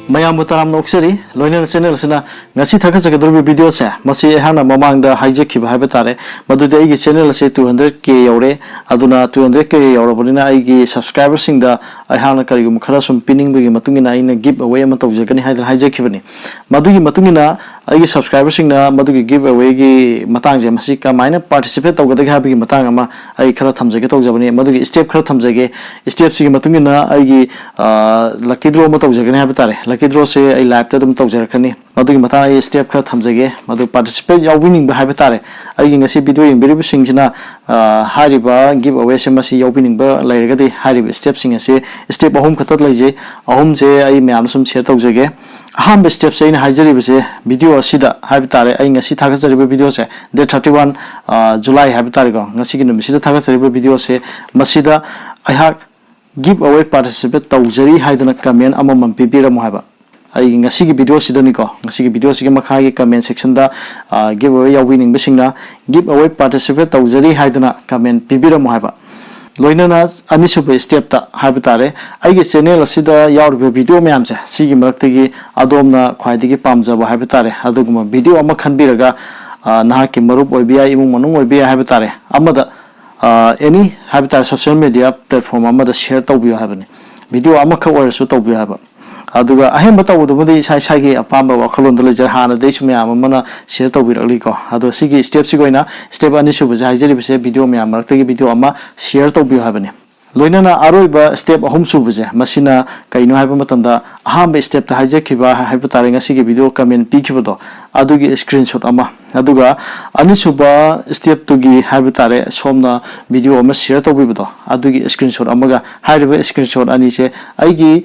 mayam butaram noksari loina channel sina ngasi thaka chaka dorbi video se masi hana mamang da hijack ki bhai batare madu de igi channel se 200k yore aduna 200k yore bolina igi subscriber sing da ai hana kari gum khara sum pinning bi matungina ina give away ma tawjagani haidar hijack ki bani madu gi matungina ai subscriber sing na madu gi give away gi matang je masi ka maina participate tawgada ga bi matang ama ai khara thamjage tawjabani madu gi step khara thamjage step sigi matungina ai gi lucky draw ma tawjagani ha batare lucky draw se ai live ta dum tawjarakani madu gi matang ai step khara thamjage madu participate yaw winning ba ha batare ai gi ngasi video in very sing jina hariba give away se masi yaw winning ba lairagadi hariba step sing ase step ahum khatat laije ahum je ai myam sum share tawjage aham step se ina hajari bese video asida habitare ai ngasi thaga jari video se date 31 July habitare go ngasi gi numi sida thaga jari video se masida ai ha give away participate tawjari haidana comment amam pipira mo haba ai ngasi gi video sida ni ko ngasi gi video sigi makha gi comment section da give away ya winning bisingna give away participate tawjari haidana comment pipira mo haba loinana anisuba step ta habitare aigi channel asida yaurbe video myam se sigi maraktagi adomna khwaidigi pamjaba habitare aduguma video ama khanbiraga nahaki marup oibiya imung manung oibiya habitare amada any habitare social media platform amada share tawbiyo habani video ama kha oirasu tawbiyo haba aduga ahemba tawdumudi sai sai gi apamba wakhalon dole jar hana dei sumya amana share tawbirakli ko adu sigi step sigoina step anisuba jari bise video myam maraktagi video ama share tawbiyo habani loinana aroiba step ahum subuje masina kaino haiba matamda ahamba step ta hajakhiba haiba tare ngasi gi video comment pikhibodo adugi screenshot ama aduga anisuba step to gi haiba tare somna video ama share tawbibodo adugi screenshot amaga haiba screenshot ani se aigi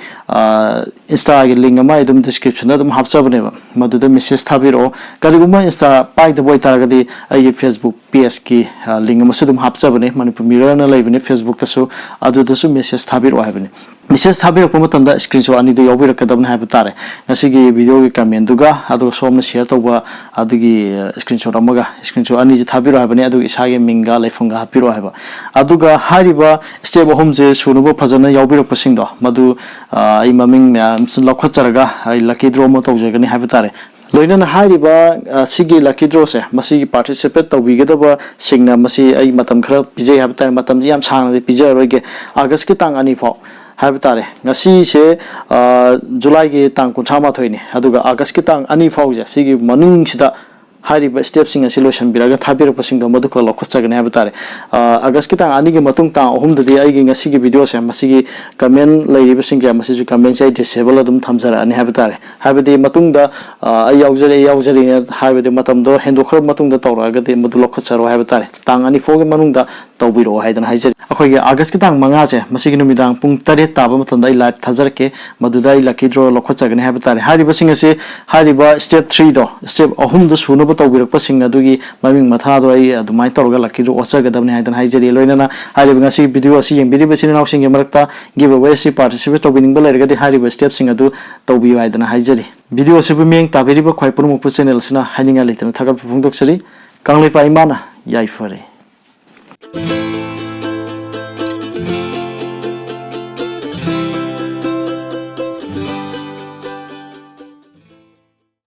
insta gi link ama idum description adum hapchabane ba maduda message thabiro kadiguma insta pai de boy taragadi aigi facebook page ki link ama sudum hapchabane manipur mirror na laibane facebook tasu adudasu message thabiro habane message thabiro ko matamda screenshot ani de yobira kadabna haiba tare ngasi gi video gi comment duga adu somna share tawba adugi screenshot amaga screenshot ani ji thabiro habane adugi isage minga laifunga hapiro haba aduga hariba step home je sunubo phajana yobiro pasingdo madu ai maming lakhacharaga ai lucky draw mo tawjagani haiba tare loinana hariba sigi lucky draw se masi participate tawbigedaba singna masi ai matam khara pijai haba tare matam ji yam sangna de pijai roige august ki tang ani phau haba tare ngasi se july ki tang 38 thoini aduga august ki tang ani phau ja sigi manung sida hariba step sing solution biraga thabir pasing do modu ko lokhachagane haba tare august ki tang ani gi matung tang ahum de ai gi ngasi gi video se masi gi comment lairi basing ja masi ju comment sai disable adum thamjara ani haba tare haba de matung da ai yaujare haba de matam do hendo khar matung da tawraga de modu lokhacharo haba tare tang ani phog manung da tawbiro haidan haijari akhoi gi august ki tang manga se masi gi numidang pung 8 taba matam dai live thajarke madudai lucky draw lokhachagane haba tare hari basing ase hariba step 3 do step ahum do suno tawbirak pasing adugi maming matha do ai adumai tawga lucky draw ochagadabne haidan haijari loinana hariba ngasi video asi yengbiri basing nausing marakta give away si participate tawbining balergadi hariba step sing adu tawbi haidan haijari video asibu meng tabiriba khwaipur mu channel sina haninga leitana thagal phungdoksari kanglei pa imana yai fare